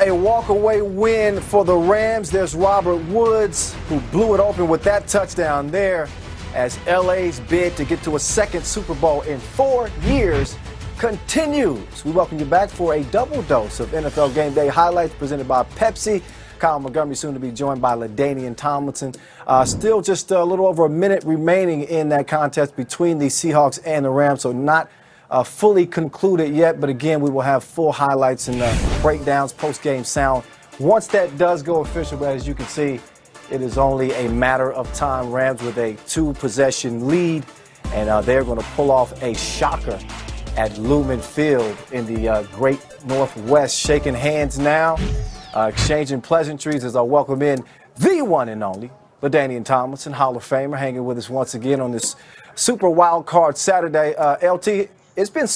A walk-away win for the Rams. There's Robert Woods, who blew it open with that touchdown there as LA's bid to get to a second Super Bowl in 4 years continues. We welcome you back for a double dose of NFL Game Day highlights presented by Pepsi. Kyle Montgomery soon to be joined by LaDainian Tomlinson. Still just a little over a minute remaining in that contest between the Seahawks and the Rams, so not fully concluded yet, but again, we will have full highlights and breakdowns, post-game sound once that does go official. But as you can see, it is only a matter of time. Rams with a 2-possession lead, and they're going to pull off a shocker at Lumen Field in the great Northwest. Shaking hands now, exchanging pleasantries as I welcome in the one and only LaDainian Tomlinson, Hall of Famer, hanging with us once again on this Super Wild Card Saturday. LT, it's been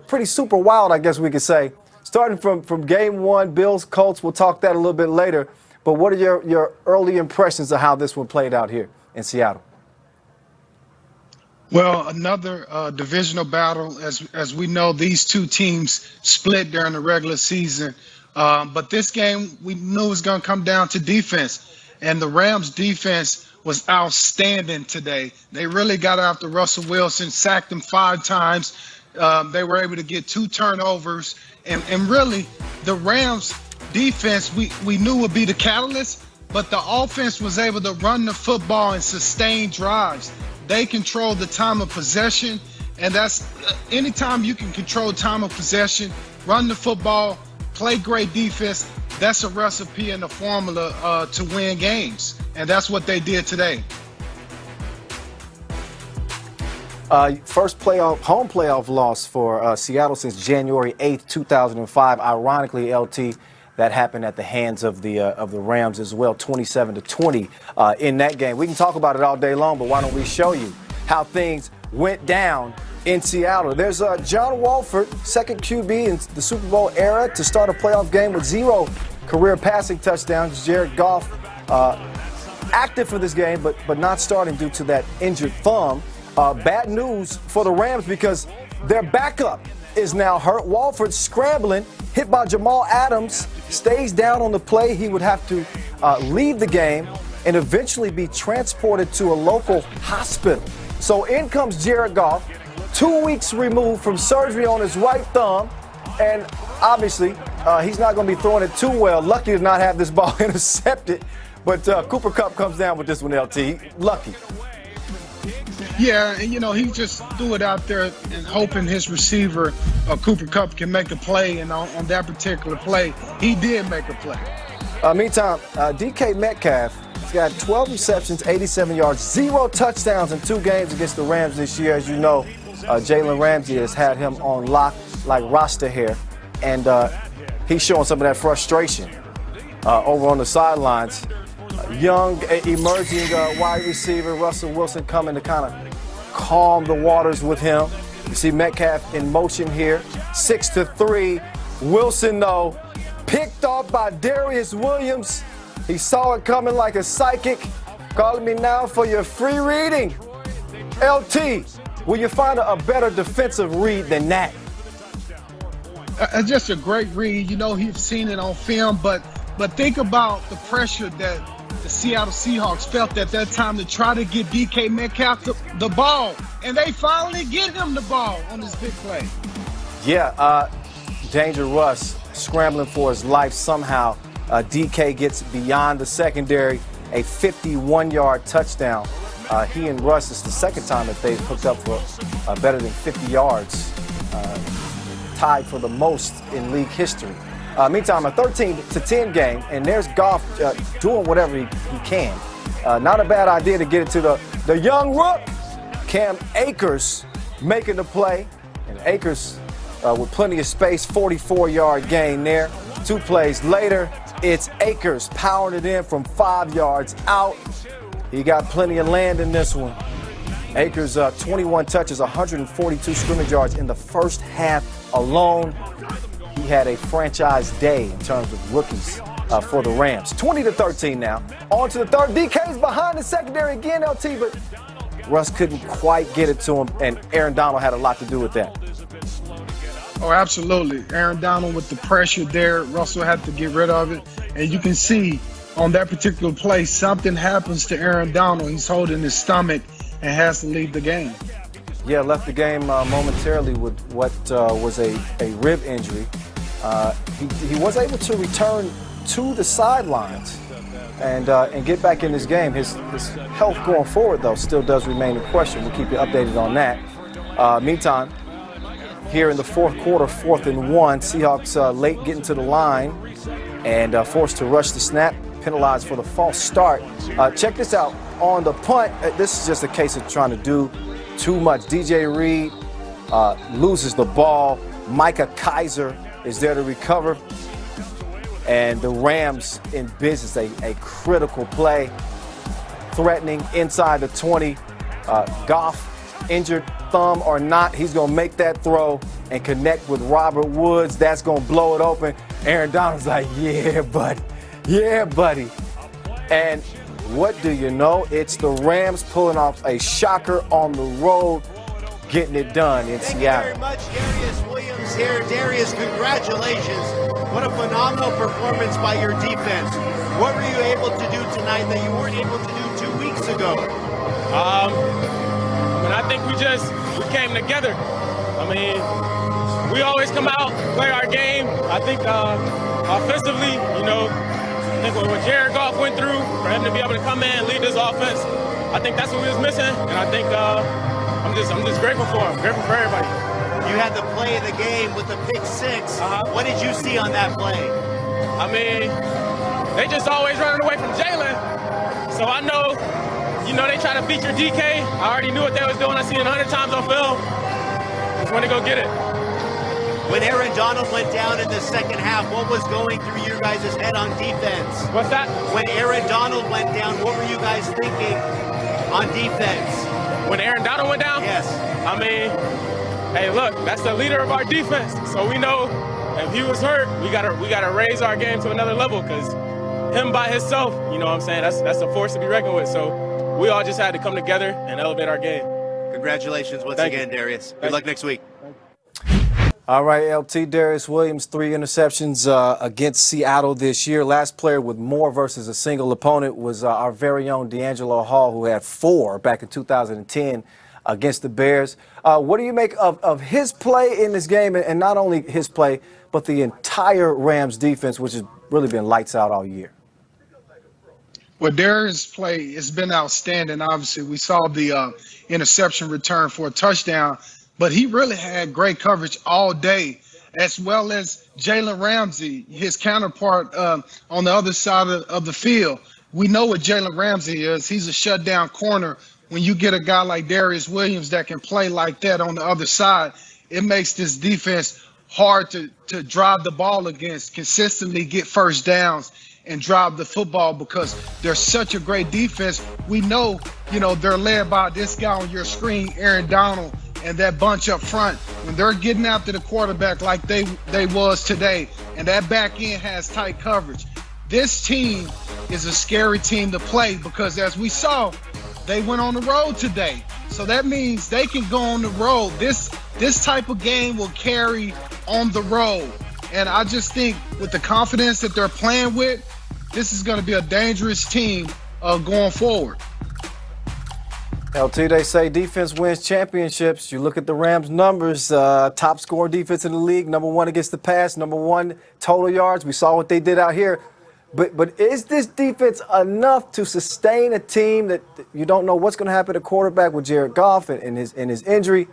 pretty super wild, I guess we could say. Starting from game one, Bills, Colts, we'll talk that a little bit later. But what are your early impressions of how this one played out here in Seattle? Well, another divisional battle. As we know, these two teams split during the regular season. But this game, we knew it was going to come down to defense. And the Rams' defense was outstanding today. They really got after Russell Wilson, sacked him 5 times. They were able to get 2 turnovers. And really, the Rams' defense, we knew would be the catalyst, but the offense was able to run the football and sustain drives. They controlled the time of possession, and that's anytime you can control time of possession, run the football, play great defense, that's a recipe and a formula to win games, and that's what they did today. First home playoff loss for Seattle since January 8th, 2005. Ironically, LT, that happened at the hands of the Rams as well, 27-20 in that game. We can talk about it all day long, but why don't we show you how things went down in Seattle? There's John Wolford, second QB in the Super Bowl era to start a playoff game with 0 career passing touchdowns. Jared Goff active for this game, but not starting due to that injured thumb. Bad news for the Rams because their backup is now hurt. Wolford scrambling, hit by Jamal Adams, stays down on the play. He would have to leave the game and eventually be transported to a local hospital. So in comes Jared Goff, 2 weeks removed from surgery on his right thumb, and obviously he's not going to be throwing it too well. Lucky to not have this ball intercepted, but Cooper Kupp comes down with this one, LT. Lucky. Yeah, and he just threw it out there and hoping his receiver, Cooper Kupp, can make a play. And on that particular play, he did make a play. Meantime, DK Metcalf has got 12 receptions, 87 yards, 0 touchdowns in 2 games against the Rams this year. As you know, Jalen Ramsey has had him on lock like Rasta hair, and he's showing some of that frustration over on the sidelines. Young, emerging wide receiver, Russell Wilson, coming to kind of calm the waters with him. You see Metcalf in motion here, 6-3. Wilson, though, picked off by Darius Williams. He saw it coming like a psychic. Calling me now for your free reading. LT, will you find a better defensive read than that? Just a great read. He's seen it on film, but think about the pressure that the Seattle Seahawks felt at that time to try to get DK Metcalf the ball, and they finally get him the ball on this big play. Yeah, Danger Russ scrambling for his life somehow. DK gets beyond the secondary, a 51-yard touchdown. He and Russ, is the second time that they've hooked up for better than 50 yards, tied for the most in league history. Meantime, a 13-10 game, and there's Goff doing whatever he can. Not a bad idea to get it to the young rook, Cam Akers, making the play. And Akers with plenty of space, 44-yard gain there. 2 plays later, it's Akers powering it in from 5 yards out. He got plenty of land in this one. Akers, 21 touches, 142 scrimmage yards in the first half alone. He had a franchise day in terms of rookies for the Rams. 20-13 now. On to the third. DK's behind the secondary again, LT, but Russ couldn't quite get it to him, and Aaron Donald had a lot to do with that. Oh, absolutely. Aaron Donald with the pressure there. Russell had to get rid of it. And you can see on that particular play, something happens to Aaron Donald. He's holding his stomach and has to leave the game. Yeah, left the game momentarily with what was a rib injury. He was able to return to the sidelines and get back in this game. His health going forward, though, still does remain a question. We'll keep you updated on that. Meantime, here in the fourth quarter, 4th and 1, Seahawks late getting to the line and forced to rush the snap, penalized for the false start. Check this out. On the punt, this is just a case of trying to do too much. DJ Reed loses the ball. Micah Kaiser is there to recover. And the Rams in business, a critical play. Threatening inside the 20. Goff, injured thumb or not, he's going to make that throw and connect with Robert Woods. That's going to blow it open. Aaron Donald's like, yeah, buddy. Yeah, buddy. And what do you know? It's the Rams pulling off a shocker on the road, getting it done in Seattle. Thank you very much, Darius Williams here. Darius, congratulations. What a phenomenal performance by your defense. What were you able to do tonight that you weren't able to do 2 weeks ago? I think we came together. I mean, we always come out, play our game. I think offensively, I think what Jared Goff went through, for him to be able to come in, lead this offense, I think that's what we was missing. And I think I'm just grateful for him, grateful for everybody. You had the play of the game with the pick six. What did you see on that play? I mean, they just always running away from Jalen. So I know, they try to beat your DK. I already knew what they was doing. I seen it 100 times on film. Just want to go get it. When Aaron Donald went down in the second half, what was going through your guys' head on defense? What's that? When Aaron Donald went down, what were you guys thinking on defense? When Aaron Donald went down? Yes. I mean, hey, look, that's the leader of our defense. So we know if he was hurt, we gotta raise our game to another level, because him by himself, you know what I'm saying, that's a force to be reckoned with. So we all just had to come together and elevate our game. Congratulations once again, Darius. Good luck next week. All right, LT, Darius Williams, 3 interceptions against Seattle this year. Last player with more versus a single opponent was our very own D'Angelo Hall, who had 4 back in 2010 against the Bears. What do you make of his play in this game, and not only his play, but the entire Rams defense, which has really been lights out all year? Well, Darius' play has been outstanding. Obviously, we saw the interception return for a touchdown, but he really had great coverage all day, as well as Jalen Ramsey, his counterpart on the other side of the field. We know what Jalen Ramsey is. He's a shutdown corner. When you get a guy like Darius Williams that can play like that on the other side, it makes this defense hard to drive the ball against, consistently get first downs and drive the football, because they're such a great defense. We know, they're led by this guy on your screen, Aaron Donald, and that bunch up front. When they're getting after the quarterback like they was today, and that back end has tight coverage, this team is a scary team to play, because as we saw, they went on the road today. So that means they can go on the road. This type of game will carry on the road. And I just think with the confidence that they're playing with, this is going to be a dangerous team going forward. LT, they say defense wins championships. You look at the Rams' numbers, top scorer defense in the league, #1 against the pass, #1 total yards. We saw what they did out here. But is this defense enough to sustain a team that you don't know what's going to happen at quarterback with Jared Goff and his injury?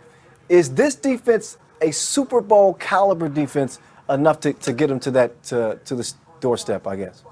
Is this defense a Super Bowl caliber defense enough to get them to the doorstep, I guess?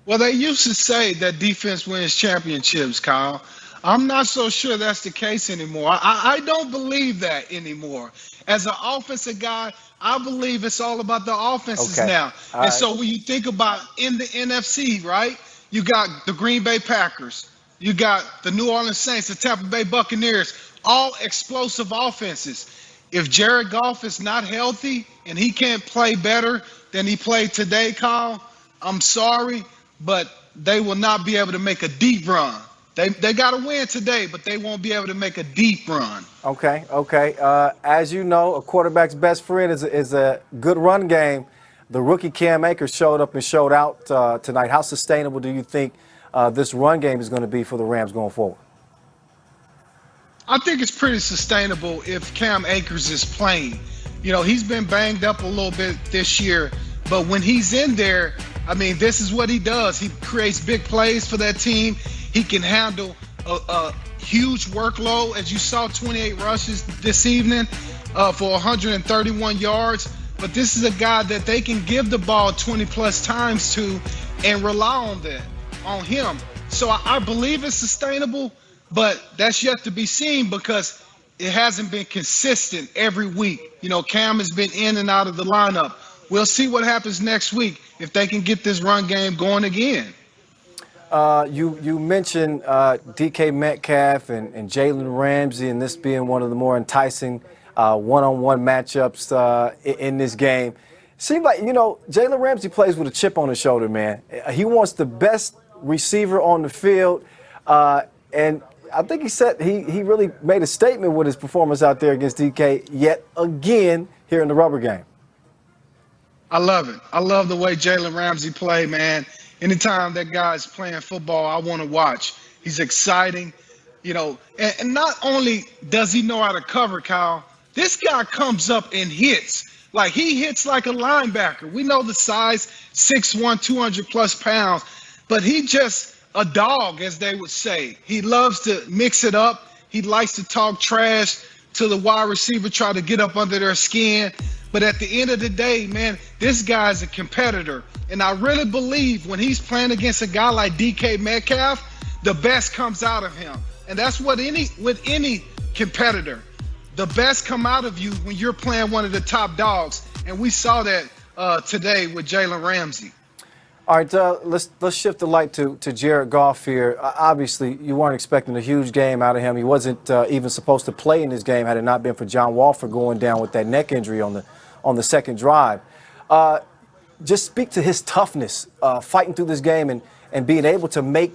Well, they used to say that defense wins championships, Kyle. I'm not so sure that's the case anymore. I don't believe that anymore. As an offensive guy, I believe it's all about the offenses now. All right. So when you think about in the NFC, right, you got the Green Bay Packers, you got the New Orleans Saints, the Tampa Bay Buccaneers, all explosive offenses. If Jared Goff is not healthy and he can't play better than he played today, Kyle, I'm sorry, but they will not be able to make a deep run. They got to win today, but they won't be able to make a deep run. Okay. As you know, a quarterback's best friend is a good run game. The rookie Cam Akers showed up and showed out tonight. How sustainable do you think this run game is going to be for the Rams going forward? I think it's pretty sustainable if Cam Akers is playing. You know, he's been banged up a little bit this year, but when he's in there, I mean, this is what he does. He creates big plays for that team. He can handle a huge workload, as you saw, 28 rushes this evening for 131 yards. But this is a guy that they can give the ball 20-plus times to and rely on him. So I believe it's sustainable, but that's yet to be seen because it hasn't been consistent every week. You know, Cam has been in and out of the lineup. We'll see what happens next week if they can get this run game going again. You mentioned DK Metcalf and Jalen Ramsey, and this being one of the more enticing one-on-one matchups in this game. Seems like, you know, Jalen Ramsey plays with a chip on his shoulder, man. He wants the best receiver on the field, and I think he said he really made a statement with his performance out there against DK yet again here in the rubber game. I love it. I love the way Jalen Ramsey played, man. Anytime that guy's playing football, I want to watch. He's exciting, you know. And not only does he know how to cover, Kyle, this guy comes up and hits. Like, he hits like a linebacker. We know the size, 6'1", 200-plus pounds, but he just a dog, as they would say. He loves to mix it up. He likes to talk trash to the wide receiver, try to get up under their skin. But at the end of the day, man, this guy's a competitor. And I really believe when he's playing against a guy like DK Metcalf, the best comes out of him. And that's what with any competitor. The best come out of you when you're playing one of the top dogs. And we saw that today with Jalen Ramsey. All right, let's shift the light to Jared Goff here. Obviously, you weren't expecting a huge game out of him. He wasn't even supposed to play in this game had it not been for John Walford going down with that neck injury on the second drive. Just speak to his toughness, fighting through this game and being able to make